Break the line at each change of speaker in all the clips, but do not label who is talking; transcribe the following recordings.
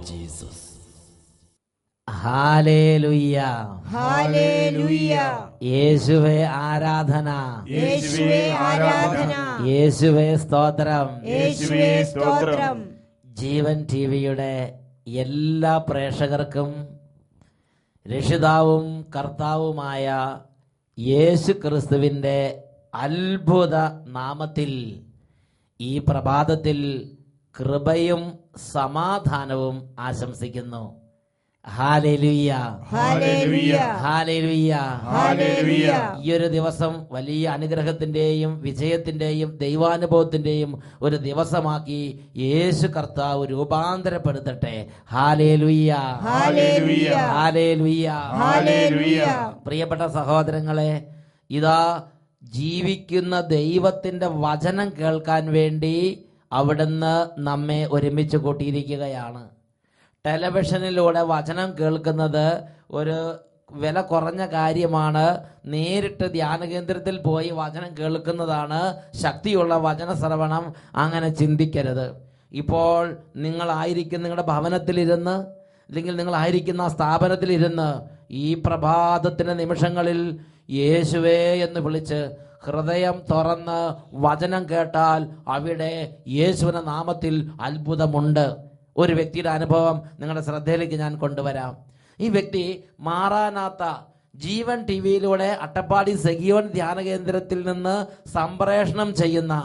Jesus. Hallelujah,
hallelujah.
യേശുവേ ആരാധന,
യേശുവേ ആരാധന,
യേശുവേ സ്തോത്രം.
യേശുവേ സ്തോത്രം.
ജീവൻ ടിവിയുടെ എല്ലാ പ്രേക്ഷകർക്കും രക്ഷിതാവും കർത്താവുമായ യേശു ക്രിസ്തുവിൻ്റെ അത്ഭുത നാമത്തിൽ ഈ പ്രഭാതത്തിൽ കൃപയും സമാധാനവും ആശംസിക്കുന്നു. ഹല്ലേലൂയ,
ഹല്ലേലൂയ,
ഹല്ലേലൂയ,
ഹല്ലേലൂയ.
ഈ ഒരു ദിവസം വലിയ അനുഗ്രഹത്തിന്റെയും വിജയത്തിന്റെയും ദൈവാനുഭവത്തിന്റെയും ഒരു ദിവസമാക്കി യേശു കർത്താവ് രൂപാന്തരപ്പെടുത്തട്ടെ. ഹല്ലേലൂയ,
ഹല്ലേലൂയ,
ഹല്ലേലൂയ,
ഹല്ലേലൂയ.
പ്രിയപ്പെട്ട സഹോദരങ്ങളെ, ഇതാ ജീവിക്കുന്ന ദൈവത്തിന്റെ വചനം കേൾക്കാൻ വേണ്ടി അവിടുന്ന് നമ്മെ ഒരുമിച്ച് കൂട്ടിയിരിക്കുകയാണ്. ടെലിവിഷനിലൂടെ വചനം കേൾക്കുന്നത് ഒരു വില കുറഞ്ഞ കാര്യമാണ്. നേരിട്ട് ധ്യാന കേന്ദ്രത്തിൽ പോയി വചനം കേൾക്കുന്നതാണ് ശക്തിയുള്ള വചന ശ്രവണം. അങ്ങനെ ചിന്തിക്കരുത്. ഇപ്പോൾ നിങ്ങളായിരിക്കും നിങ്ങളുടെ ഭവനത്തിലിരുന്ന്, അല്ലെങ്കിൽ നിങ്ങളായിരിക്കുന്ന സ്ഥാപനത്തിലിരുന്ന് ഈ പ്രഭാതത്തിന്റെ നിമിഷങ്ങളിൽ യേശുവേ എന്ന് വിളിച്ച് ഹൃദയം തുറന്ന് വചനം കേട്ടാൽ അവിടെ യേശുവിന്റെ നാമത്തിൽ അത്ഭുതമുണ്ട്. ഒരു വ്യക്തിയുടെ അനുഭവം നിങ്ങളുടെ ശ്രദ്ധയിലേക്ക് ഞാൻ കൊണ്ടുവരാം. ഈ വ്യക്തി മാറാനാത്ത ജീവൻ ടിവിയിലൂടെ അട്ടപ്പാടി സെഗിയോൻ ധ്യാന കേന്ദ്രത്തിൽ നിന്ന് സംപ്രേഷണം ചെയ്യുന്ന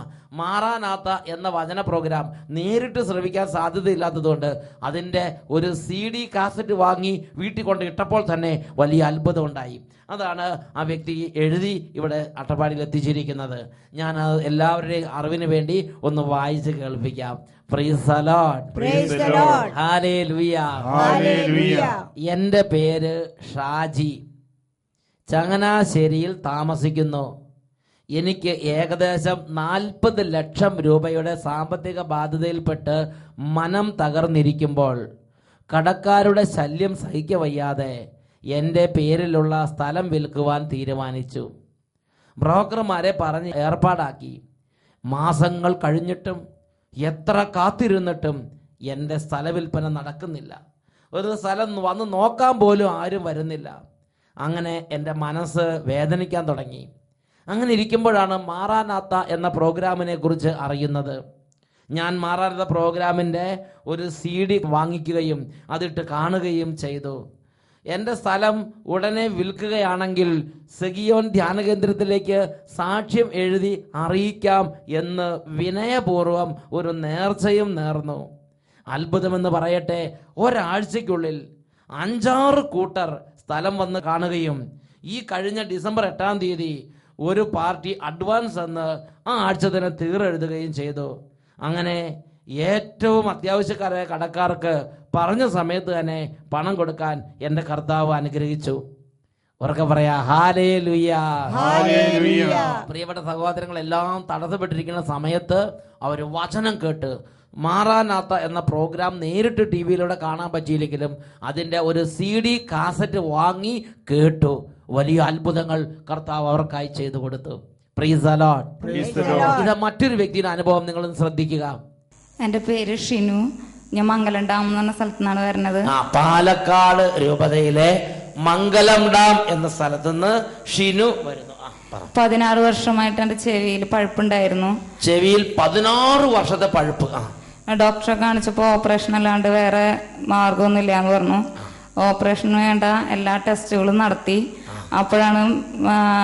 മാറാനാത്ത എന്ന വചന പ്രോഗ്രാം നേരിട്ട് ശ്രവിക്കാൻ സാധ്യതയില്ലാത്തതുകൊണ്ട് അതിൻ്റെ ഒരു CD കാസറ്റ് വാങ്ങി വീട്ടിൽ കൊണ്ട് ഇട്ടപ്പോൾ തന്നെ വലിയ അത്ഭുതം ഉണ്ടായി. അതാണ് ആ വ്യക്തി എഴുതി ഇവിടെ അട്ടപ്പാടിയിൽ എത്തിച്ചിരിക്കുന്നത്. ഞാൻ എല്ലാവരുടെയും അറിവിന് വേണ്ടി ഒന്ന് വായിച്ച് കേൾപ്പിക്കാം. Praise the Lord,
praise the Lord,
hallelujah,
hallelujah.
എൻ്റെ പേര് ഷാജി, ചങ്ങനാശ്ശേരിയിൽ താമസിക്കുന്നു. എനിക്ക് ഏകദേശം 40 ലക്ഷം രൂപയുടെ സാമ്പത്തിക ബാധ്യതയിൽപ്പെട്ട് മനം തകർന്നിരിക്കുമ്പോൾ കടക്കാരുടെ ശല്യം സഹിക്കവയ്യാതെ എൻ്റെ പേരിലുള്ള സ്ഥലം വിൽക്കുവാൻ തീരുമാനിച്ചു. ബ്രോക്കർമാരെ പറഞ്ഞ് ഏർപ്പാടാക്കി. മാസങ്ങൾ കഴിഞ്ഞിട്ടും എത്ര കാത്തിരുന്നിട്ടും എൻ്റെ സ്ഥലവിൽപ്പന നടക്കുന്നില്ല. ഒരു സ്ഥലം വന്ന് നോക്കാൻ പോലും ആരും വരുന്നില്ല. അങ്ങനെ എൻ്റെ മനസ്സ് വേദനിക്കാൻ തുടങ്ങി. അങ്ങനെ ഇരിക്കുമ്പോഴാണ് മാറാനാത്ത എന്ന പ്രോഗ്രാമിനെ കുറിച്ച് അറിയുന്നത്. ഞാൻ മാറാനാത്ത പ്രോഗ്രാമിൻ്റെ ഒരു CD വാങ്ങിക്കുകയും അതിട്ട് കാണുകയും ചെയ്തു. എൻ്റെ സ്ഥലം ഉടനെ വിൽക്കുകയാണെങ്കിൽ സെഗിയോൻ ധ്യാന കേന്ദ്രത്തിലേക്ക് സാക്ഷ്യം എഴുതി അറിയിക്കാം എന്ന് വിനയപൂർവ്വം ഒരു നേർച്ചയും നേർന്നു. അത്ഭുതമെന്ന് പറയട്ടെ, ഒരാഴ്ചയ്ക്കുള്ളിൽ 5-6 കൂട്ടർ സ്ഥലം വന്ന് കാണുകയും ഈ കഴിഞ്ഞ ഡിസംബർ 8-ാം തീയതി ഒരു പാർട്ടി അഡ്വാൻസ് എന്ന് ആ ആഴ്ച തന്നെ തീരെഴുതുകയും ചെയ്തു. അങ്ങനെ ഏറ്റവും അത്യാവശ്യക്കാരായ കടക്കാർക്ക് പറഞ്ഞ സമയത്ത് തന്നെ പണം കൊടുക്കാൻ എൻ്റെ കർത്താവ് അനുഗ്രഹിച്ചു. ഉറക്കെ പറയാ ഹല്ലേലൂയ,
ഹല്ലേലൂയ.
പ്രിയപ്പെട്ട സഹോദരങ്ങളെല്ലാം തടസ്സപ്പെട്ടിരിക്കുന്ന സമയത്ത് അവർ വചനം കേട്ട് മാറാനാത്ത എന്ന പ്രോഗ്രാം നേരിട്ട് ടിവിയിലൂടെ കാണാൻ പറ്റിയില്ലെങ്കിലും അതിൻ്റെ ഒരു CD കാസറ്റ് വാങ്ങി കേട്ടു. വലിയ അത്ഭുതങ്ങൾ കർത്താവ് അവർക്കായി ചെയ്തു കൊടുത്തു. Praise the Lord,
praise the Lord.
ഇത് മറ്റൊരു വ്യക്തിയുടെ അനുഭവം നിങ്ങളൊന്ന് ശ്രദ്ധിക്കുക.
എൻ്റെ പേര് ഷിനു. ഞാൻ മംഗലം ഡാം എന്ന് പറഞ്ഞ സ്ഥലത്തു നിന്നാണ് വരുന്നത്.
പാലക്കാട് രൂപതയിലെ മംഗലം ഡാം എന്ന സ്ഥലത്ത് നിന്ന് ഷിനു വരുന്നു.
16 വർഷമായിട്ട് എൻ്റെ ചെവിയിൽ പഴുപ്പുണ്ടായിരുന്നു.
ചെവിയിൽ 16 വർഷത്തെ പഴുപ്പ്.
ഡോക്ടറെ കാണിച്ചപ്പോൾ ഓപ്പറേഷൻ അല്ലാണ്ട് വേറെ മാർഗമൊന്നുമില്ല എന്ന് പറഞ്ഞു. ഓപ്പറേഷന് വേണ്ട എല്ലാ ടെസ്റ്റുകളും നടത്തി. അപ്പോഴാണ്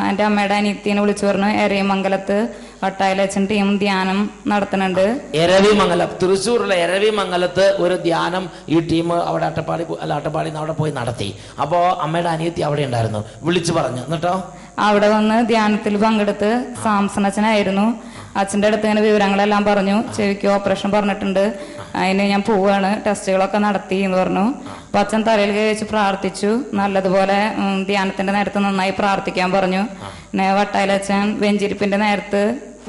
എൻ്റെ അമ്മയുടെ അനിയത്തിനെ വിളിച്ചു പറഞ്ഞു, എരവിമംഗലത്ത് വട്ടായിലച്ചൻ ടീം ധ്യാനം നടത്തുന്നുണ്ട്.
എരവിമംഗലം, തൃശ്ശൂരിലെ എരവിമംഗലത്ത് ഒരു ധ്യാനം ഈ ടീം അവിടെ അട്ടപ്പാടി അവിടെ പോയി നടത്തി. അപ്പോൾ അമ്മയുടെ അനിയത്തി അവിടെ ഉണ്ടായിരുന്നു, വിളിച്ചു പറഞ്ഞു. എന്നിട്ടോ
അവിടെ വന്ന് ധ്യാനത്തിൽ പങ്കെടുത്ത് സാംസൺ അച്ഛനായിരുന്നു. അച്ഛൻ്റെ അടുത്ത് ഇങ്ങനെ വിവരങ്ങളെല്ലാം പറഞ്ഞു. ചെവിക്ക് ഓപ്പറേഷൻ പറഞ്ഞിട്ടുണ്ട്, അതിന് ഞാൻ പോവുകയാണ്, ടെസ്റ്റുകളൊക്കെ നടത്തി എന്ന് പറഞ്ഞു. അപ്പം അച്ഛൻ തലയിൽ കൈ വെച്ച് പ്രാർത്ഥിച്ചു. നല്ലതുപോലെ ധ്യാനത്തിന്റെ നേരത്ത് നന്നായി പ്രാർത്ഥിക്കാൻ പറഞ്ഞു. പിന്നെ വട്ടായിലച്ഛൻ വെഞ്ചിരിപ്പിന്റെ നേരത്ത്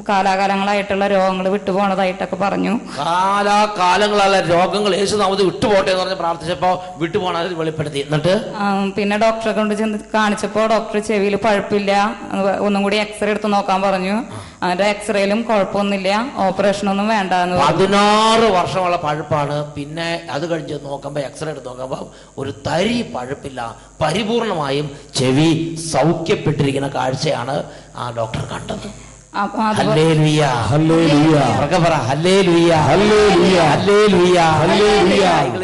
കാലാകാലങ്ങളായിട്ടുള്ള രോഗങ്ങൾ വിട്ടുപോണതായിട്ടൊക്കെ പറഞ്ഞു.
കാലാകാലങ്ങളുള്ള രോഗങ്ങൾ യേശുനാമത്തിൽ വിട്ടുപോട്ടെ എന്ന് പറഞ്ഞ് പ്രാർത്ഥിച്ചപ്പോ വിട്ടുപോണത് വെളിപ്പെടുത്തി. എന്നിട്ട്
പിന്നെ ഡോക്ടറെ കൊണ്ട് ചെന്ന് കാണിച്ചപ്പോ ഡോക്ടർ ചെവിയിൽ പഴുപ്പില്ല, ഒന്നും കൂടി എക്സ്റേ എടുത്ത് നോക്കാൻ പറഞ്ഞു. അതിന്റെ എക്സ്റേയിലും കുഴപ്പമൊന്നുമില്ല, ഓപ്പറേഷൻ ഒന്നും വേണ്ട എന്ന് പറഞ്ഞു.
16 വർഷമുള്ള പഴുപ്പാണ്. പിന്നെ അത് കഴിഞ്ഞ് നോക്കുമ്പോ എക്സ്റേ എടുത്ത് നോക്കുമ്പോ ഒരു തരി പഴുപ്പില്ല, പരിപൂർണമായും ചെവി സൗഖ്യപ്പെട്ടിരിക്കുന്ന കാഴ്ചയാണ് ആ ഡോക്ടർ കണ്ടത്.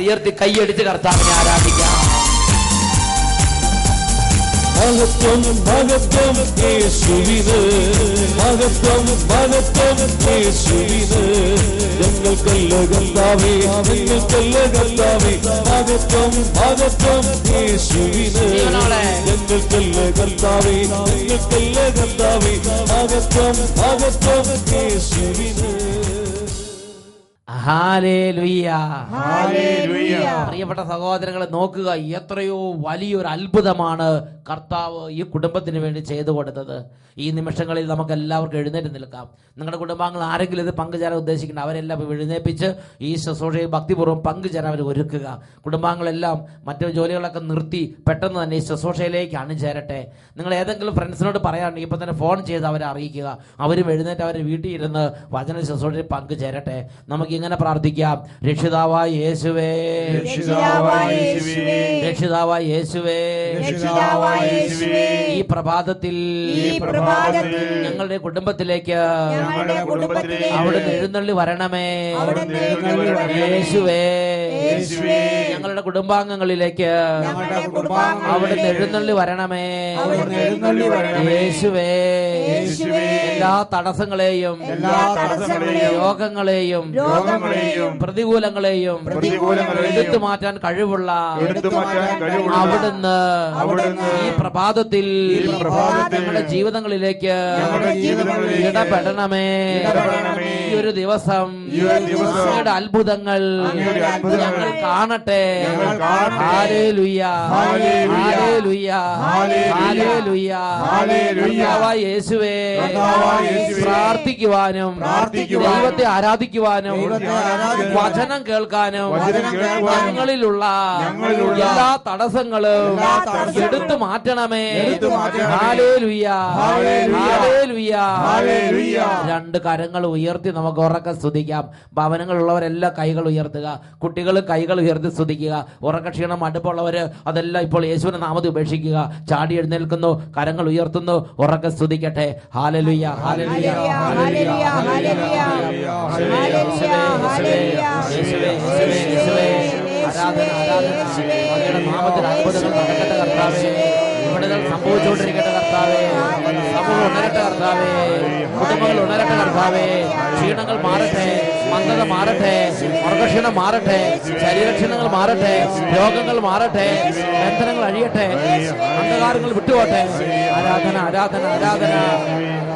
ഉയർത്തി കൈയടിച്ച് കർത്താവിനെ ആരാധിക്കാം.
മഹത്വം മഹത്വം യേശുവിന്, മഹത്വം മഹത്വം യേശുവിന്. ഞങ്ങൾക്കല്ല കർത്താവേ, ഞങ്ങൾക്കല്ല കർത്താവേ, മഹത്വം മഹത്വം യേശുവിന്. ഞങ്ങൾക്കല്ല കർത്താവേ, ഞങ്ങൾക്കല്ല കർത്താവേ, മഹത്വം മഹത്വം യേശുവിന്.
ഹല്ലേലൂയ.
ഹല്ലേലൂയ.
പ്രിയപ്പെട്ട സഹോദരങ്ങളെ, നോക്കുക, എത്രയോ വലിയൊരു അത്ഭുതമാണ് കർത്താവ് ഈ കുടുംബത്തിന് വേണ്ടി ചെയ്തു കൊടുത്തത്. ഈ നിമിഷങ്ങളിൽ നമുക്ക് എല്ലാവർക്കും എഴുന്നേറ്റ് നിൽക്കാം. നിങ്ങളുടെ കുടുംബാംഗങ്ങൾ ആരെങ്കിലും ഇത് പങ്കുചേരാൻ ഉദ്ദേശിക്കുന്നത് അവരെല്ലാം എഴുന്നേപ്പിച്ച് ഈ ശുശ്രൂഷയിൽ ഭക്തിപൂർവ്വം പങ്കുചേരാൻ അവർ ഒരുക്കുക. കുടുംബാംഗങ്ങളെല്ലാം മറ്റു ജോലികളൊക്കെ നിർത്തി പെട്ടെന്ന് തന്നെ ഈ ശുശ്രൂഷയിലേക്ക് അണിചേരട്ടെ. നിങ്ങൾ ഏതെങ്കിലും ഫ്രണ്ട്സിനോട് പറയാനുണ്ടെങ്കിൽ ഇപ്പം തന്നെ ഫോൺ ചെയ്ത് അവരെ അറിയിക്കുക. അവരും എഴുന്നേറ്റ് അവരെ വീട്ടിൽ ഇരുന്ന് വചന ശുശ്രൂഷയിൽ പങ്കുചേരട്ടെ. നമുക്ക് ഇങ്ങനെ പ്രാർത്ഥിക്കാം. രക്ഷിതാവായ യേശുവേ,
രക്ഷിതാവായ യേശുവേ,
രക്ഷിതാവായ യേശുവേ,
രക്ഷിതാവായ യേശുവേ,
ഈ പ്രഭാതത്തിൽ ഞങ്ങളുടെ കുടുംബത്തിലേക്ക് അവിടുന്ന് എഴുന്നള്ളി വരണമേ. യേശുവേ, ഞങ്ങളുടെ കുടുംബാംഗങ്ങളിലേക്ക് അവിടുന്ന് എഴുന്നള്ളി വരണമേ. യേശുവേ, എല്ലാ തടസ്സങ്ങളെയും രോഗങ്ങളെയും പ്രതികൂലങ്ങളെയും എടുത്തു മാറ്റാൻ കഴിവുള്ള അവിടുന്ന് ഈ പ്രഭാതത്തിൽ ഞങ്ങളുടെ ജീവിതങ്ങളിലേക്ക് ഇടപെടണമേ. ഈ ഒരു ദിവസം അങ്ങയുടെ അത്ഭുതങ്ങൾ ഞങ്ങൾ കാണട്ടെ. ഹല്ലേലൂയ, ഹല്ലേലൂയ, ഹല്ലേലൂയ. കർത്താവായ യേശുവേ, പ്രാർത്ഥിക്കുവാനും ദൈവത്തെ ആരാധിക്കുവാനും വചനം കേൾക്കാനും ഞങ്ങളിലുള്ള എല്ലാ തടസ്സങ്ങളും എടുത്തു മാറ്റണമേ. Hallelujah, hallelujah. 2 കരങ്ങൾ ഉയർത്തി നമുക്ക് ഉറക്കെ സ്തുതിക്കാം. ഭവനങ്ങളുള്ളവരെല്ലാം കൈകൾ ഉയർത്തുക. കുട്ടികൾ കൈകൾ ഉയർത്തി സ്തുതിക്കുക. ഉറക്കക്ഷീണം അടുപ്പുള്ളവര് അതെല്ലാം ഇപ്പോൾ യേശുവിന്റെ നാമത്തിൽ ഉപേക്ഷിക്കുക. ചാടി എഴുന്നേൽക്കുന്നു, കരങ്ങൾ ഉയർത്തുന്നു, ഉറക്കെ സ്തുതിക്കട്ടെ. ഹല്ലേലൂയ, ഹല്ലേലൂയ, ഹല്ലേലൂയ, ഹല്ലേലൂയ. ആരാധന, ആരാധന. അങ്ങയുടെ നാമത്തിൽ അത്ഭുതങ്ങൾ നടക്കട്ടെ കർത്താവേ. ഇവിടുകൾ സംഭവിച്ചുകൊണ്ടിരിക്കട്ടെ കർത്താവേ. സമൂഹം ഉണരട്ടെ കർത്താവേ. കുടുംബങ്ങൾ ഉണരട്ടെ കർത്താവേ. ക്ഷീണങ്ങൾ മാറട്ടെ, മന്ദത മാറട്ടെ, മർഗക്ഷീണം മാറട്ടെ, ശരീരക്ഷീണങ്ങൾ മാറട്ടെ, രോഗങ്ങൾ മാറട്ടെ, ബന്ധനങ്ങൾ അഴിയട്ടെ, അന്ധകാരങ്ങൾ വിട്ടുപോട്ടെ. ആരാധന, ആരാധന, ആരാധന.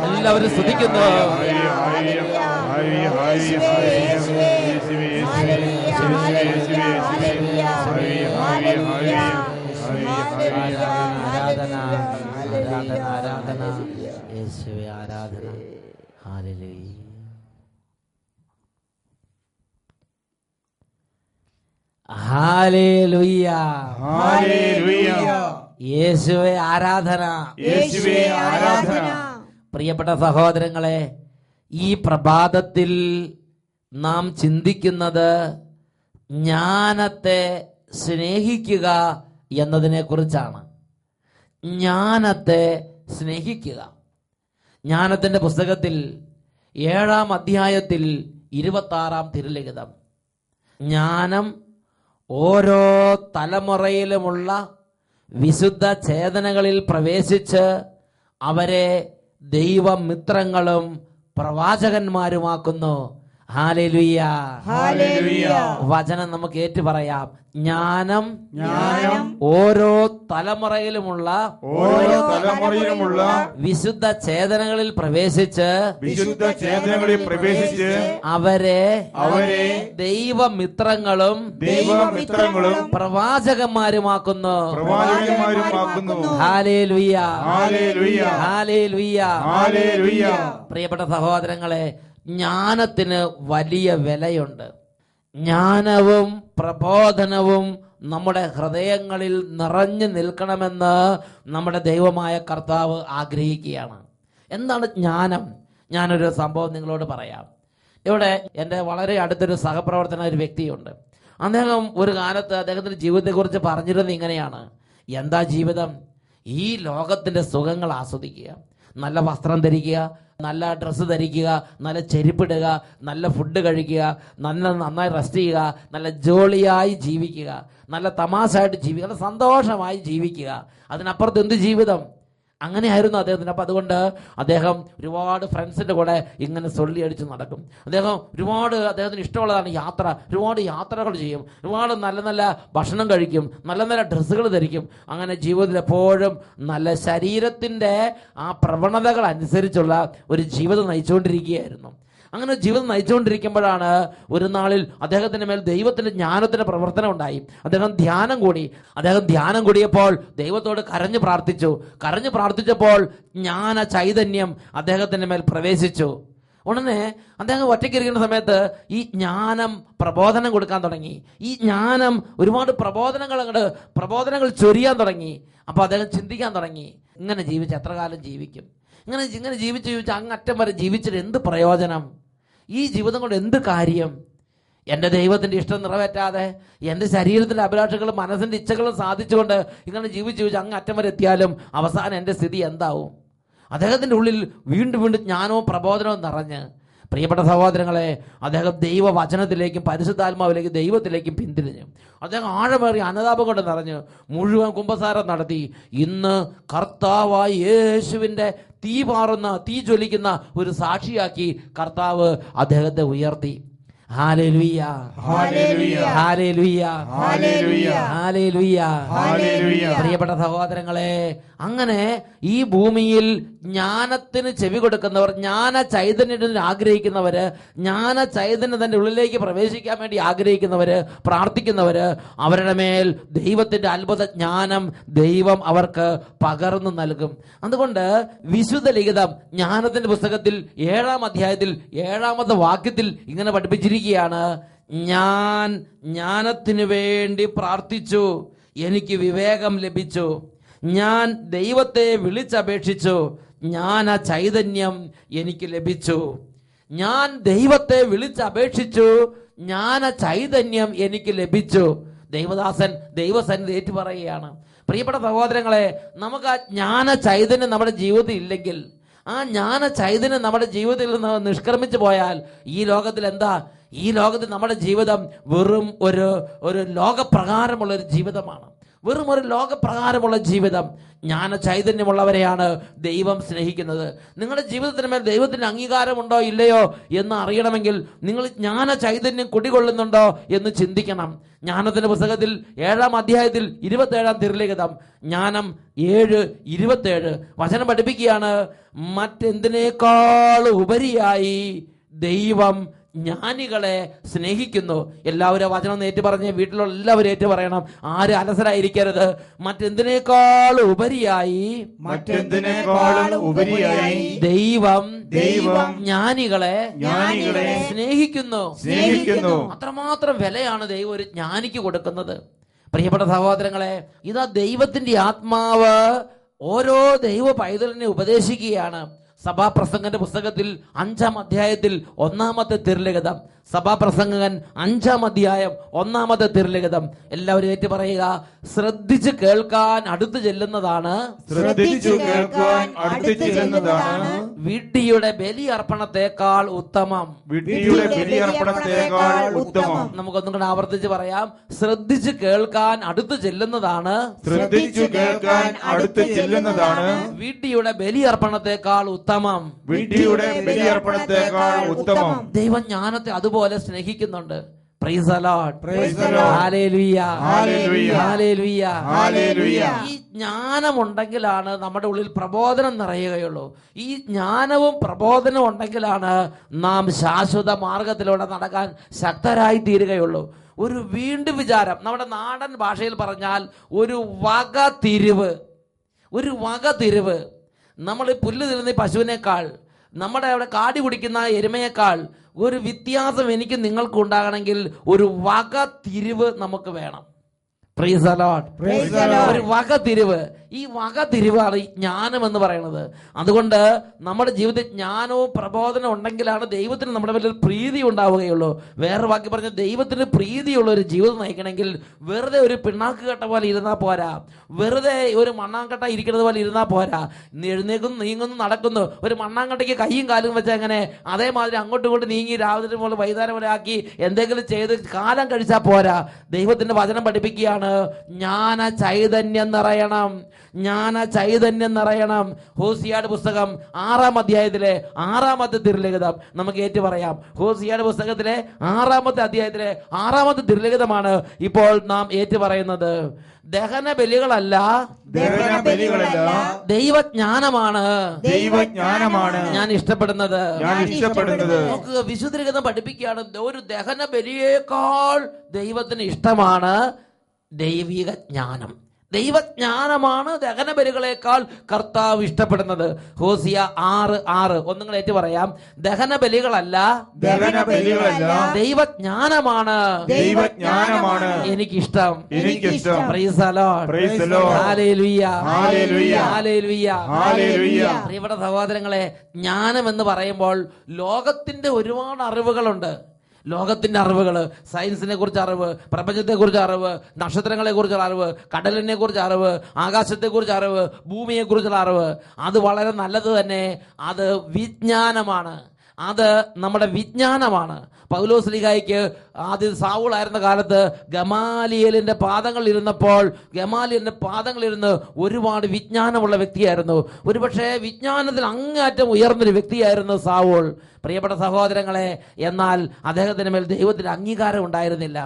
എല്ലാവരും സ്തുതിക്കുന്നു. ആരാധന, ആരാധന, ആരാധന. യേശുവേ ആരാധന. ഹല്ലേലൂയ. ഹല്ലേലൂയ,
ഹല്ലേലൂയ.
യേശുവേ ആരാധന,
യേശുവേ ആരാധന.
പ്രിയപ്പെട്ട സഹോദരങ്ങളെ, ഈ പ്രഭാതത്തിൽ നാം ചിന്തിക്കുന്നത് ജ്ഞാനത്തെ സ്നേഹിക്കുക എന്നതിനെ കുറിച്ചാണ്. ജ്ഞാനത്തെ സ്നേഹിക്കുക. ജ്ഞാനത്തിന്റെ പുസ്തകത്തിൽ 7-ാം അധ്യായത്തിൽ 26-ാം തിരുലിഖിതം, ജ്ഞാനം ഓരോ തലമുറയിലുമുള്ള വിശുദ്ധ ചേതനകളിൽ പ്രവേശിച്ച് അവരെ ദൈവമിത്രങ്ങളും പ്രവാചകന്മാരുമാക്കുന്നു. ഹല്ലേലൂയ.
ഹല്ലേലൂയ.
വചനം നമുക്ക് ഏറ്റു പറയാം. ജ്ഞാനം
ജ്ഞാനം
ഓരോ തലമുറയിലുമുള്ള വിശുദ്ധ ചേതനകളിൽ പ്രവേശിച്ച് അവരെ ദൈവമിത്രങ്ങളും പ്രവാചകന്മാരുമാക്കുന്നു. ഹല്ലേലൂയ. ഹല്ലേലൂയ. പ്രിയപ്പെട്ട സഹോദരങ്ങളെ, ജ്ഞാനത്തിന് വലിയ വിലയുണ്ട്. ജ്ഞാനവും പ്രബോധനവും നമ്മുടെ ഹൃദയങ്ങളിൽ നിറഞ്ഞു നിൽക്കണമെന്ന് നമ്മുടെ ദൈവമായ കർത്താവ് ആഗ്രഹിക്കുകയാണ്. എന്താണ് ജ്ഞാനം? ഞാനൊരു സംഭവം നിങ്ങളോട് പറയാം. ഇവിടെ എൻ്റെ വളരെ അടുത്തൊരു സഹപ്രവർത്തന ഒരു വ്യക്തിയുണ്ട്. അദ്ദേഹം ഒരു കാലത്ത് അദ്ദേഹത്തിൻ്റെ ജീവിതത്തെക്കുറിച്ച് പറഞ്ഞിരുന്നത് ഇങ്ങനെയാണ്: എന്താ ജീവിതം? ഈ ലോകത്തിൻ്റെ സുഖങ്ങൾ ആസ്വദിക്കുക, നല്ല വസ്ത്രം ധരിക്കുക, നല്ല ഡ്രസ്സ് ധരിക്കുക, നല്ല ചെരുപ്പിടുക, നല്ല ഫുഡ് കഴിക്കുക, നന്നായി റെസ്റ്റ് ചെയ്യുക, നല്ല ജോളിയായി ജീവിക്കുക, നല്ല തമാശയായിട്ട് ജീവിക്കുക, നല്ല സന്തോഷമായി ജീവിക്കുക. അതിനപ്പുറത്ത് എന്ത് ജീവിതം? അങ്ങനെയായിരുന്നു അദ്ദേഹത്തിന്. അപ്പം അതുകൊണ്ട് അദ്ദേഹം ഒരുപാട് ഫ്രണ്ട്സിൻ്റെ കൂടെ ഇങ്ങനെ സൊള്ളി അടിച്ച് നടക്കും. അദ്ദേഹത്തിന് ഇഷ്ടമുള്ളതാണ് യാത്ര. ഒരുപാട് യാത്രകൾ ചെയ്യും, ഒരുപാട് നല്ല നല്ല ഭക്ഷണം കഴിക്കും, നല്ല നല്ല ഡ്രസ്സുകൾ ധരിക്കും. അങ്ങനെ ജീവിതത്തിൽ എപ്പോഴും നല്ല ശരീരത്തിൻ്റെ ആ പ്രവണതകൾ അനുസരിച്ചുള്ള ഒരു ജീവിതം നയിച്ചുകൊണ്ടിരിക്കുകയായിരുന്നു. അങ്ങനെ ജീവിതം നയിച്ചുകൊണ്ടിരിക്കുമ്പോഴാണ് ഒരു നാളിൽ അദ്ദേഹത്തിൻ്റെ മേൽ ദൈവത്തിൻ്റെ ജ്ഞാനത്തിൻ്റെ പ്രവർത്തനം ഉണ്ടായി. അദ്ദേഹം ധ്യാനം കൂടിയപ്പോൾ ദൈവത്തോട് കരഞ്ഞു പ്രാർത്ഥിച്ചപ്പോൾ ജ്ഞാന ചൈതന്യം അദ്ദേഹത്തിൻ്റെ മേൽ പ്രവേശിച്ചു. ഉടനെ അദ്ദേഹം ഒറ്റയ്ക്കിരിക്കുന്ന സമയത്ത് ഈ ജ്ഞാനം പ്രബോധനം കൊടുക്കാൻ തുടങ്ങി. ഈ ജ്ഞാനം ഒരുപാട് പ്രബോധനങ്ങൾ ചൊരിയാൻ തുടങ്ങി. അപ്പോൾ അദ്ദേഹം ചിന്തിക്കാൻ തുടങ്ങി, ഇങ്ങനെ ജീവിച്ച് എത്ര കാലം ജീവിക്കും? ഇങ്ങനെ ജീവിച്ച് അങ്ങറ്റം വരെ ജീവിച്ചിട്ട് എന്ത് പ്രയോജനം? ഈ ജീവിതം കൊണ്ട് എന്ത് കാര്യം? എൻ്റെ ദൈവത്തിൻ്റെ ഇഷ്ടം നിറവേറ്റാതെ എൻ്റെ ശരീരത്തിൻ്റെ അഭിലാഷങ്ങളും മനസ്സിൻ്റെ ഇച്ഛകളും സാധിച്ചുകൊണ്ട് ഇങ്ങനെ ജീവിച്ച് അങ്ങറ്റം വരെ എത്തിയാലും അവസാനം എൻ്റെ സ്ഥിതി എന്താവും? അദ്ദേഹത്തിൻ്റെ ഉള്ളിൽ വീണ്ടും ജ്ഞാനവും പ്രബോധനവും നിറഞ്ഞ്, പ്രിയപ്പെട്ട സഹോദരങ്ങളെ, അദ്ദേഹം ദൈവവചനത്തിലേക്കും പരിശുദ്ധാത്മാവിലേക്കും ദൈവത്തിലേക്കും പിന്തിരിഞ്ഞു. അദ്ദേഹം ആഴമേറിയ അനുതാപം കൊണ്ട് നിറഞ്ഞ് മുഴുവൻ കുമ്പസാരം നടത്തി. ഇന്ന് കർത്താവായ യേശുവിൻ്റെ തീ ജ്വലിക്കുന്ന ഒരു സാക്ഷിയാക്കി കർത്താവ് അദ്ദേഹത്തെ ഉയർത്തി. ഹല്ലേലൂയ. ഹല്ലേലൂയ. ഹല്ലേലൂയ. ഹല്ലേലൂയ. ഹല്ലേലൂയ. ഹല്ലേലൂയ. പ്രിയപ്പെട്ട സഹോദരങ്ങളെ, അങ്ങനെ ഈ ഭൂമിയിൽ ജ്ഞാനത്തിന് ചെവി കൊടുക്കുന്നവർ, ജ്ഞാന ചൈതന്യത്തിന് ആഗ്രഹിക്കുന്നവര്, ജ്ഞാന ചൈതന്യം തന്റെ ഉള്ളിലേക്ക് പ്രവേശിക്കാൻ വേണ്ടി ആഗ്രഹിക്കുന്നവര്, പ്രാർത്ഥിക്കുന്നവര്, അവരുടെ മേൽ ദൈവത്തിന്റെ അത്ഭുത ജ്ഞാനം ദൈവം അവർക്ക് പകർന്നു നൽകും. അതുകൊണ്ട് വിശുദ്ധ ലിഖിതം ജ്ഞാനത്തിന്റെ പുസ്തകത്തിൽ 7-ാം അധ്യായത്തിൽ 7-ാമത്തെ വാക്യത്തിൽ ഇങ്ങനെ പഠിപ്പിച്ചിരിക്കുകയാണ്: ഞാൻ ജ്ഞാനത്തിനു വേണ്ടി പ്രാർത്ഥിച്ചു, എനിക്ക് വിവേകം ലഭിച്ചു. ഞാൻ ദൈവത്തെ വിളിച്ചപേക്ഷിച്ചു, ജ്ഞാന ചൈതന്യം എനിക്ക് ലഭിച്ചു. ഞാൻ ദൈവത്തെ വിളിച്ചപേക്ഷിച്ചു, ജ്ഞാന ചൈതന്യം എനിക്ക് ലഭിച്ചു. ദൈവദാസൻ ദൈവസന്നിധി ഏറ്റുപറയുകയാണ്. പ്രിയപ്പെട്ട സഹോദരങ്ങളെ, നമുക്ക് ആ ജ്ഞാന ചൈതന്യം നമ്മുടെ ജീവിതത്തിൽ ഇല്ലെങ്കിൽ, ആ ജ്ഞാന ചൈതന്യം നമ്മുടെ ജീവിതത്തിൽ നിന്ന് നിഷ്ക്രമിച്ചു പോയാൽ ഈ ലോകത്തിൽ എന്താ? ഈ ലോകത്തിൽ നമ്മുടെ ജീവിതം വെറും ഒരു ലോകപ്രകാരമുള്ള ഒരു ജീവിതമാണ്. വെറും ഒരു ലോകപ്രകാരമുള്ള ജീവിതം. ജ്ഞാന ചൈതന്യമുള്ളവരെയാണ് ദൈവം സ്നേഹിക്കുന്നത്. നിങ്ങളുടെ ജീവിതത്തിന് മേൽ ദൈവത്തിന് അംഗീകാരമുണ്ടോ ഇല്ലയോ എന്ന് അറിയണമെങ്കിൽ നിങ്ങൾ ജ്ഞാന ചൈതന്യം കുടികൊള്ളുന്നുണ്ടോ എന്ന് ചിന്തിക്കണം. ജ്ഞാനത്തിന്റെ പുസ്തകത്തിൽ 7-ാം അധ്യായത്തിൽ 27-ാം തിരുലിഖിതം ജ്ഞാനം 7:27 വചനം പഠിപ്പിക്കുകയാണ്: മറ്റെന്തിനേക്കാൾ ഉപരിയായി ദൈവം ജ്ഞാനികളെ സ്നേഹിക്കുന്നു. എല്ലാവരും വചനം ഏറ്റു പറഞ്ഞ് വീട്ടിലുള്ള എല്ലാവരും ഏറ്റു പറയണം. ആരും അലസരായിരിക്കരുത്. മറ്റെന്തിനേക്കാൾ ഉപരിയായി ദൈവം ജ്ഞാനികളെ സ്നേഹിക്കുന്നു. അത്രമാത്രം വിലയാണ് ദൈവം ഒരു ജ്ഞാനിക്ക് കൊടുക്കുന്നത്. പ്രിയപ്പെട്ട സഹോദരങ്ങളെ, ഇതാ ദൈവത്തിന്റെ ആത്മാവ് ഓരോ ദൈവ പൈതലിനെ ഉപദേശിക്കുകയാണ്. സഭാപ്രസംഗന്റെ പുസ്തകത്തിൽ 5-ാം അധ്യായത്തിൽ 1-ാമത്തെ തിരുലിഖിതം, സഭാപ്രസംഗകൻ 5-ാം അധ്യായം 1-ാമത്തെ തിരുലിഖിതം. എല്ലാവരും ഏറ്റു പറയുക: ശ്രദ്ധിച്ച് കേൾക്കാൻ അടുത്ത് ചെല്ലുന്നതാണ് വിഡ്ഢിയുടെ ബലിയർപ്പണത്തെക്കാൾ ഉത്തമം. നമുക്കൊന്നും കൂടെ ആവർത്തിച്ച് പറയാം: ശ്രദ്ധിച്ച് കേൾക്കാൻ അടുത്ത് ചെല്ലുന്നതാണ് വിഡ്ഢിയുടെ ബലിയർപ്പണത്തെക്കാൾ ഉത്തമം. ഉത്തമം.
വിഡ്ഢിയുടെ ബലിയർപ്പണത്തേക്കാൾ ഉത്തമം.
ദൈവം ജ്ഞാനത്തെ അതുപോലെ സ്നേഹിക്കുന്നുണ്ട്. Praise the Lord.
Praise the Lord.
Hallelujah.
Hallelujah.
Hallelujah.
Hallelujah.
ഈ ജ്ഞാനമുണ്ടെങ്കിലാണ് നമ്മുടെ ഉള്ളിൽ പ്രബോധനം നിറയുകയുള്ളൂ. ഈ ജ്ഞാനവും പ്രബോധനവും ഉണ്ടെങ്കിലാണ് നാം ശാശ്വത മാർഗത്തിലൂടെ നടക്കാൻ ശക്തരായി തീരുകയുള്ളൂ. ഒരു വീണ്ടും വിചാരം, നമ്മുടെ നാടൻ ഭാഷയിൽ പറഞ്ഞാൽ ഒരു വകതിരിവ്. ഒരു വകതിരിവ്. നമ്മൾ പുല്ല് തിരുന്ന പശുവിനേക്കാൾ, നമ്മുടെ അവിടെ കാടി കുടിക്കുന്ന എരുമയേക്കാൾ ഒരു വ്യത്യാസം എനിക്ക് നിങ്ങൾക്ക് ഉണ്ടാകണമെങ്കിൽ ഒരു വകതിരിവ് നമുക്ക് വേണം. Praise the Lord.
Praise the Lord.
ഒരു വകതിരിവ്. ഈ വകതിരിവാണ് ഈ ജ്ഞാനം എന്ന് പറയുന്നത്. അതുകൊണ്ട് നമ്മുടെ ജീവിതത്തിൽ ജ്ഞാനവും പ്രബോധനവും ഉണ്ടെങ്കിലാണ് ദൈവത്തിന് നമ്മുടെ വലിയ പ്രീതി ഉണ്ടാവുകയുള്ളൂ. വേറെ വാക്കി പറഞ്ഞ ദൈവത്തിന് പ്രീതിയുള്ള ഒരു ജീവിതം നയിക്കണമെങ്കിൽ വെറുതെ ഒരു പിണ്ണാക്ക് കെട്ട പോലെ ഇരുന്നാൽ പോരാ, വെറുതെ ഒരു മണ്ണാങ്കട്ട ഇരിക്കുന്നത് പോലെ ഇരുന്നാൽ പോരാ. എഴുന്നേക്കുന്നു, നീങ്ങുന്നു, നടക്കുന്നു. ഒരു മണ്ണാങ്കട്ടയ്ക്ക് കൈയും കാലും വെച്ചാൽ എങ്ങനെ അതേമാതിരി അങ്ങോട്ടും ഇങ്ങോട്ട് നീങ്ങി രാവിലെ പോലെ വൈകുന്നേരം പോലെ ആക്കി എന്തെങ്കിലും ചെയ്ത് കാലം കഴിച്ചാൽ പോരാ. ദൈവത്തിന്റെ വചനം പഠിപ്പിക്കുകയാണ്, ജ്ഞാന ചൈതന്യം നിറയണം, ജ്ഞാന ചൈതന്യം നിറയണം. ഹോസിയായുടെ പുസ്തകം 6-ാം അധ്യായത്തിലെ 6-ാമത്തെ തിരുലിഖിതം നമുക്ക് ഏറ്റു പറയാം. ഹോസിയായുടെ പുസ്തകത്തിലെ 6-ാമത്തെ അധ്യായത്തിലെ 6-ാമത്തെ തിരുലിഖിതമാണ് ഇപ്പോൾ നാം ഏറ്റു പറയുന്നത്. ദഹന ബലികളല്ല, ദൈവജ്ഞാനമാണ്,
ദൈവജ്ഞാനമാണ്
ഞാൻ ഇഷ്ടപ്പെടുന്നത്.
നോക്കുക,
വിശുദ്ധ ലിഖിതം പഠിപ്പിക്കുകയാണ്, ഒരു ദഹന ബലിയേക്കാൾ ദൈവത്തിന് ഇഷ്ടമാണ് ദൈവിക ജ്ഞാനം. ദൈവജ്ഞാനമാണ് ദഹന ബലികളേക്കാൾ കർത്താവ് ഇഷ്ടപ്പെടുന്നത്. ഹോസിയ 6:6 ഒന്നുങ്ങൾ ഏറ്റു പറയാം. ദഹന ബലികളല്ല, ദൈവജ്ഞാനമാണ്, എനിക്കിഷ്ടം. Praise the Lord. Hallelujah. Hallelujah. പ്രിയപ്പെട്ട സഹോദരങ്ങളെ, ജ്ഞാനം എന്ന് പറയുമ്പോൾ ലോകത്തിന്റെ ഒരുപാട് അറിവുകളുണ്ട്. ലോകത്തിന്റെ അറിവുകൾ, സയൻസിനെ കുറിച്ച് അറിവ്, പ്രപഞ്ചത്തെ കുറിച്ച് അറിവ്, നക്ഷത്രങ്ങളെ കുറിച്ചുള്ള അറിവ്, കടലിനെ കുറിച്ച് അറിവ്, ആകാശത്തെ കുറിച്ച് അറിവ്, ഭൂമിയെ കുറിച്ചുള്ള അറിവ്, അത് വളരെ നല്ലത് തന്നെ. അത് വിജ്ഞാനമാണ്, അത് നമ്മുടെ വിജ്ഞാനമാണ്. പൗലോസ് ശ്ലീഹായ്ക്ക് ആദ്യം സാവൂളായിരുന്ന കാലത്ത് ഗമാലിയേലിന്റെ പാദങ്ങൾ ഇരുന്നപ്പോൾ ഗമാലിയേലിന്റെ പാദങ്ങൾ ഇരുന്ന് ഒരുപാട് വിജ്ഞാനമുള്ള വ്യക്തിയായിരുന്നു. ഒരുപക്ഷെ വിജ്ഞാനത്തിൽ അങ്ങേയറ്റം ഉയർന്നൊരു വ്യക്തിയായിരുന്നു സാവൂൾ. പ്രിയപ്പെട്ട സഹോദരങ്ങളെ, എന്നാൽ അദ്ദേഹത്തിന് മേൽ ദൈവത്തിന് അംഗീകാരം ഉണ്ടായിരുന്നില്ല.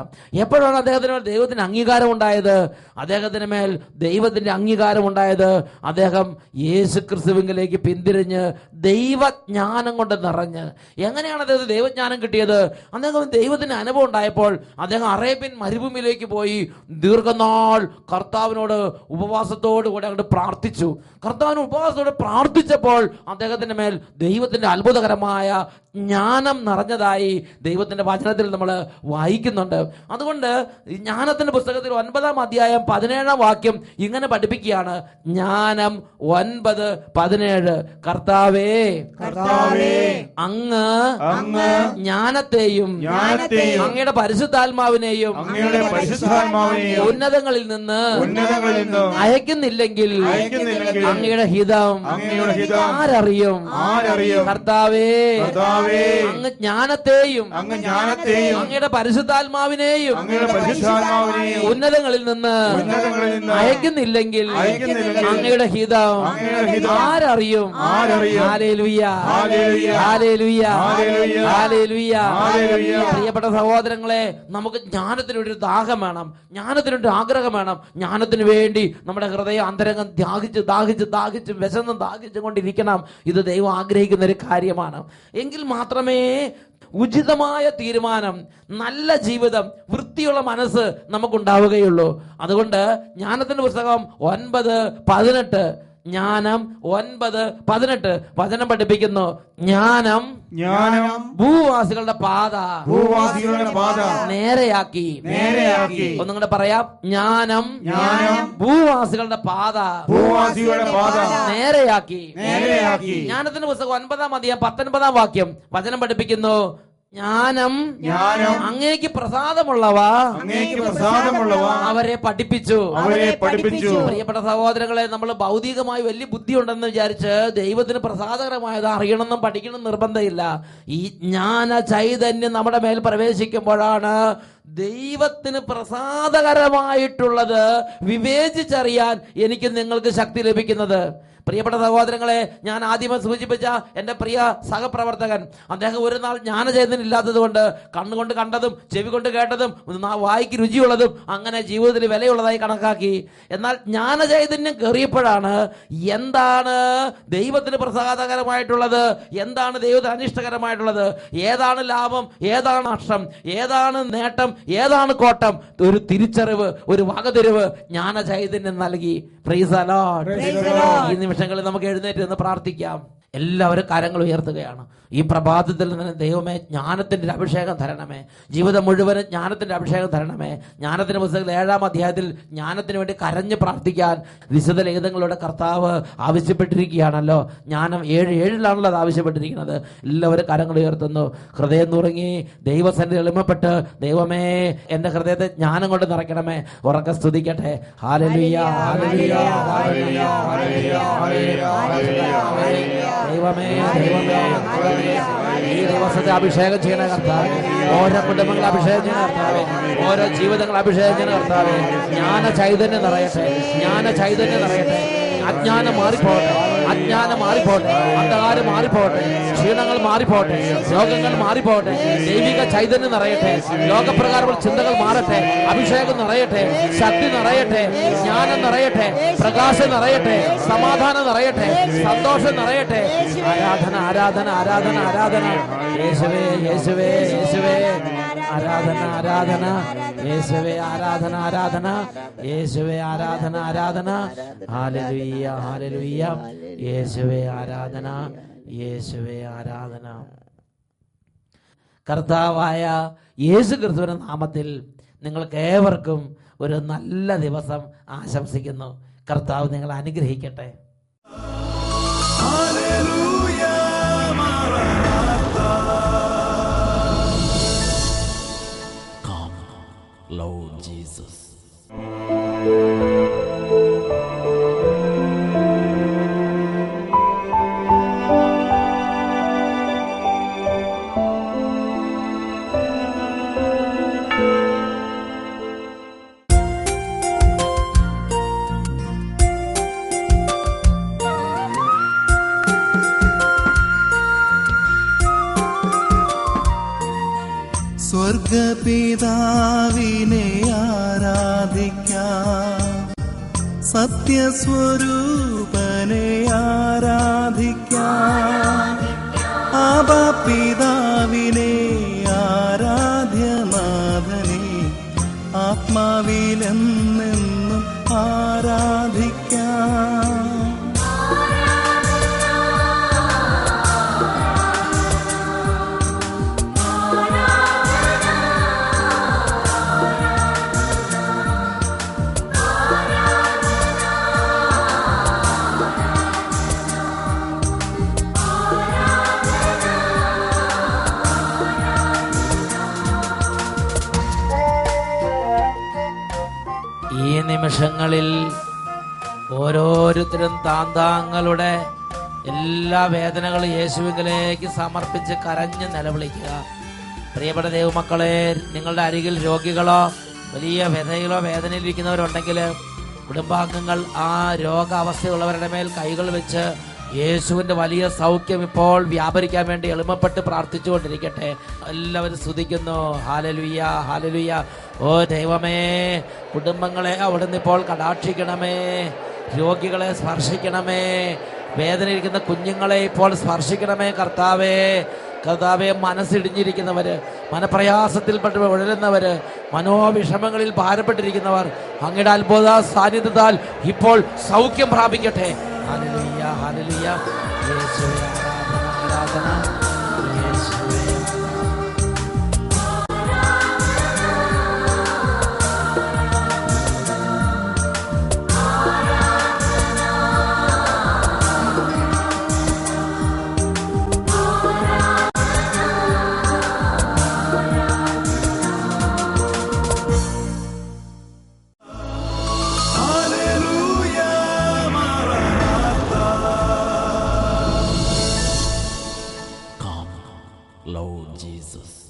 എപ്പോഴാണ് അദ്ദേഹത്തിന് മേൽ ദൈവത്തിന് അംഗീകാരം ഉണ്ടായത്? അദ്ദേഹത്തിന് മേൽ ദൈവത്തിന്റെ അംഗീകാരം ഉണ്ടായത് അദ്ദേഹം യേശു ക്രിസ്തുവിലേക്ക് പിന്തിരിഞ്ഞ് ദൈവജ്ഞാനം കൊണ്ട് നിറഞ്ഞ്. എങ്ങനെയാണ് അദ്ദേഹത്തിന് ദൈവജ്ഞാനം കിട്ടിയത്? അദ്ദേഹം ദൈവത്തിന് അനുഭവം ഉണ്ടായപ്പോൾ അദ്ദേഹം അറേബ്യൻ മരുഭൂമിയിലേക്ക് പോയി ദീർഘനാൾ കർത്താവിനോട് ഉപവാസത്തോടു കൂടെ അങ്ങോട്ട് പ്രാർത്ഥിച്ചു. കർത്താവിന് ഉപവാസത്തോടെ പ്രാർത്ഥിച്ചപ്പോൾ അദ്ദേഹത്തിന്റെ മേൽ ദൈവത്തിന്റെ അത്ഭുതകരമായ ജ്ഞാനം നിറഞ്ഞതായി ദൈവത്തിന്റെ വചനത്തിൽ നമ്മൾ വായിക്കുന്നുണ്ട്. അതുകൊണ്ട് ജ്ഞാനത്തിന്റെ പുസ്തകത്തിൽ 9-ാം അധ്യായം 17-ാം വാക്യം ഇങ്ങനെ പഠിപ്പിക്കുകയാണ്. ജ്ഞാനം 9:17 കർത്താവേ അങ്ങ് ജ്ഞാനത്തെയും അങ്ങയുടെ പരിശുദ്ധാത്മാവിനെയും ഉന്നതങ്ങളിൽ നിന്ന് അയക്കുന്നില്ലെങ്കിൽ അങ്ങയുടെ ഹിതം ആരറിയും? കർത്താവേ അങ്ങ് ജ്ഞാനത്തെയും അങ്ങയുടെ പരിശുദ്ധാത്മാവിനെയും ഉന്നതങ്ങളിൽ നിന്ന് അയക്കുന്നില്ലെങ്കിൽ അങ്ങയുടെ ഹിതം ആരറിയും? ഹല്ലേലൂയ, ഹല്ലേലൂയ, ഹല്ലേലൂയ. പ്രിയപ്പെട്ട സഹോദരങ്ങളെ, നമുക്ക് ജ്ഞാനത്തിനൊരു ദാഹം വേണം, ജ്ഞാനത്തിനൊരു ആഗ്രഹം വേണം. ജ്ഞാനത്തിന് വേണ്ടി നമ്മുടെ ഹൃദയം അന്തരംഗം ദാഹിച്ച് ദാഹിച്ച് ദാഹിച്ച് വിശന്ന് ദാഹിച്ചു കൊണ്ടിരിക്കണം. ഇത് ദൈവം ആഗ്രഹിക്കുന്ന ഒരു കാര്യമാണ്. എങ്കിൽ മാത്രമേ ഉചിതമായ തീരുമാനം, നല്ല ജീവിതം, വൃത്തിയുള്ള മനസ്സ് നമുക്കുണ്ടാവുകയുള്ളൂ. അതുകൊണ്ട് ജ്ഞാനത്തിന്റെ പുസ്തകം 9:18 ജ്ഞാനം 9:18 വചനം പഠിപ്പിക്കുന്നു. ജ്ഞാനം ഭൂവാസികളുടെ പാത നേരെയാക്കി. ഒന്നും കൂടെ പറയാം. ജ്ഞാനം ഭൂവാസികളുടെ പാത നേരെയാക്കി. ജ്ഞാനത്തിന്റെ പുസ്തകം 9-ാം അധ്യായം 19-ാം വാക്യം വചനം പഠിപ്പിക്കുന്നു. ജ്ഞാനം അങ്ങേക്ക് പ്രസാദമുള്ളവ അവരെ പഠിപ്പിച്ചു. പ്രിയപ്പെട്ട സഹോദരങ്ങളെ, നമ്മൾ ഭൗതികമായി വലിയ ബുദ്ധി ഉണ്ടെന്ന് വിചാരിച്ച് ദൈവത്തിന് പ്രസാദകരമായത് അറിയണമെന്നും പഠിക്കണം നിർബന്ധമില്ല. ഈ ജ്ഞാന ചൈതന്യം നമ്മുടെ മേൽ പ്രവേശിക്കുമ്പോഴാണ് ദൈവത്തിന് പ്രസാദകരമായിട്ടുള്ളത് വിവേചിച്ചറിയാൻ എനിക്ക് നിങ്ങൾക്ക് ശക്തി ലഭിക്കുന്നത്. പ്രിയപ്പെട്ട സഹോദരങ്ങളെ, ഞാൻ ആദ്യമേ സൂചിപ്പിച്ച എൻ്റെ പ്രിയ സഹപ്രവർത്തകൻ, അദ്ദേഹം ഒരു നാൾ ജ്ഞാനചൈതന്യം ഇല്ലാത്തത് കൊണ്ട് കണ്ണുകൊണ്ട് കണ്ടതും ചെവി കൊണ്ട് കേട്ടതും വായിക്ക് രുചിയുള്ളതും അങ്ങനെ ജീവിതത്തിൽ വിലയുള്ളതായി കണക്കാക്കി. എന്നാൽ ജ്ഞാനചൈതന്യം കയറിയപ്പോഴാണ് എന്താണ് ദൈവത്തിന് പ്രസാദകരമായിട്ടുള്ളത്, എന്താണ് ദൈവത്തിന് അനിഷ്ടകരമായിട്ടുള്ളത്, ഏതാണ് ലാഭം, ഏതാണ് നഷ്ടം, ഏതാണ് നേട്ടം, ഏതാണ് കോട്ടം, ഒരു തിരിച്ചറിവ്, ഒരു വകതിരിവ് ജ്ഞാനചൈതന്യം നൽകി. Praise the Lord. ഈ നിമിഷങ്ങളിൽ നമുക്ക് എഴുന്നേറ്റ് നിന്ന് പ്രാർത്ഥിക്കാം. എല്ലാവരും കരങ്ങൾ ഉയർത്തുകയാണ്. ഈ പ്രഭാതത്തിൽ നിന്ന് ദൈവമേ ജ്ഞാനത്തിൻ്റെ ഒരു അഭിഷേകം തരണമേ, ജീവിതം മുഴുവനും ജ്ഞാനത്തിൻ്റെ അഭിഷേകം തരണമേ. ജ്ഞാനത്തിൻ്റെ പുസ്തകത്തിൽ 7-ാം അധ്യായത്തിൽ ജ്ഞാനത്തിന് വേണ്ടി കരഞ്ഞ് പ്രാർത്ഥിക്കാൻ വിശുദ്ധ ലിഖിതങ്ങളുടെ കർത്താവ് ആവശ്യപ്പെട്ടിരിക്കുകയാണല്ലോ. ജ്ഞാനം 7:7 അത് ആവശ്യപ്പെട്ടിരിക്കുന്നത്. എല്ലാവരും കരങ്ങൾ ഉയർത്തുന്നു. ഹൃദയം നുറുങ്ങി ദൈവസന്നിധിയിൽ എളിമപ്പെട്ട്, ദൈവമേ എൻ്റെ ഹൃദയത്തെ ജ്ഞാനം കൊണ്ട് നിറയ്ക്കണമേ. ഉറക്കെ സ്തുതിക്കട്ടെ. ഹല്ലേലൂയ, ഹല്ലേലൂയ, ഹല്ലേലൂയ, ഹല്ലേലൂയ, ഹല്ലേലൂയ. ദൈവമേ, ദൈവമേ, ഈ ദിവസത്തെ അഭിഷേകം ചെയ്യണ കർത്താവേ, ഓരോ കുടുംബങ്ങളെ അഭിഷേകം ചെയ്യുന്ന കർത്താവേ, ഓരോ ജീവിതങ്ങളെ അഭിഷേകം ചെയ്യുന്ന കർത്താവേ. ജ്ഞാന ചൈതന്യം നിറയട്ടെ, ജ്ഞാന ചൈതന്യം നിറയട്ടെ. അജ്ഞാനം മാറിപ്പോട്ടെ, അജ്ഞാനം മാറിപ്പോട്ടെ, അന്ധകാരം മാറിപ്പോട്ടെ, ക്ഷീണങ്ങൾ മാറിപ്പോട്ടെ, രോഗങ്ങൾ മാറിപ്പോട്ടെ. ദൈവിക ചൈതന്യം നിറയട്ടെ, ലോകപ്രകാരമുള്ള ചിന്തകൾ മാറട്ടെ, അഭിഷേകം നിറയട്ടെ, ശക്തി നിറയട്ടെ, ജ്ഞാനം നിറയട്ടെ, പ്രകാശം നിറയട്ടെ, സമാധാനം നിറയട്ടെ, സന്തോഷം നിറയട്ടെ. ആരാധന, ആരാധന, ആരാധന, ആരാധന. യേശുവേ, യേശുവേ, യേശുവേ, ആരാധന, ആരാധന. യേശുവേ, ആരാധന, ആരാധന. യേശുവേ, ആരാധന, ആരാധന. Hallelujah, hallelujah. യേശുവേ, ആരാധന, യേശുവേ, ആരാധന. കർത്താവായ യേശു ക്രിസ്തുവിന്റെ നാമത്തിൽ നിങ്ങൾക്ക് ഏവർക്കും ഒരു നല്ല ദിവസം ആശംസിക്കുന്നു. കർത്താവ് നിങ്ങളെ അനുഗ്രഹിക്കട്ടെ. Come, Lord Jesus.
സ്വർഗപിതാവിനെ ആരാധിക്കാം, സത്യസ്വരൂപനെ ആരാധിക്കാം, ആബാ പിതാവിനെ ആരാധ്യനാഥനെ ആത്മാവിലെന്നെന്നും ആരാധിക്കാം.
ഈ നിമിഷങ്ങളിൽ ഓരോരുത്തരും താന്താങ്ങളുടെ എല്ലാ വേദനകളും യേശുവിലേക്ക് സമർപ്പിച്ച് കരഞ്ഞ് നിലവിളിക്കുക. പ്രിയപ്പെട്ട ദൈവമക്കളെ, നിങ്ങളുടെ അരികിൽ രോഗികളോ വലിയ വ്യഥയിലോ വേദനയിലിരിക്കുന്നവരുണ്ടെങ്കിൽ കുടുംബാംഗങ്ങൾ ആ രോഗാവസ്ഥയുള്ളവരുടെ മേൽ കൈകൾ വെച്ച് യേശുവിൻ്റെ വലിയ സൗഖ്യം ഇപ്പോൾ വ്യാപരിക്കാൻ വേണ്ടി എളിമപ്പെട്ട് പ്രാർത്ഥിച്ചുകൊണ്ടിരിക്കട്ടെ. എല്ലാവരും സ്തുതിക്കുന്നു. Hallelujah, hallelujah. ഓ ദൈവമേ, കുടുംബങ്ങളെ അവിടുന്ന് ഇപ്പോൾ കടാക്ഷിക്കണമേ, രോഗികളെ സ്പർശിക്കണമേ, വേദനയിരിക്കുന്ന കുഞ്ഞുങ്ങളെ ഇപ്പോൾ സ്പർശിക്കണമേ. കർത്താവേ, കർത്താവെ, മനസ്സിടിഞ്ഞിരിക്കുന്നവര്, മനപ്രയാസത്തിൽപ്പെട്ട് ഉഴലുന്നവര്, മനോവിഷമങ്ങളിൽ ഭാരപ്പെട്ടിരിക്കുന്നവർ അങ്ങയുടെ അത്ഭുത സാന്നിധ്യത്താൽ ഇപ്പോൾ സൗഖ്യം പ്രാപിക്കട്ടെ. Hallelujah, hallelujah. യേശുവേ, ആരാധന, ആരാധന. യേശുവേ. Lord Jesus.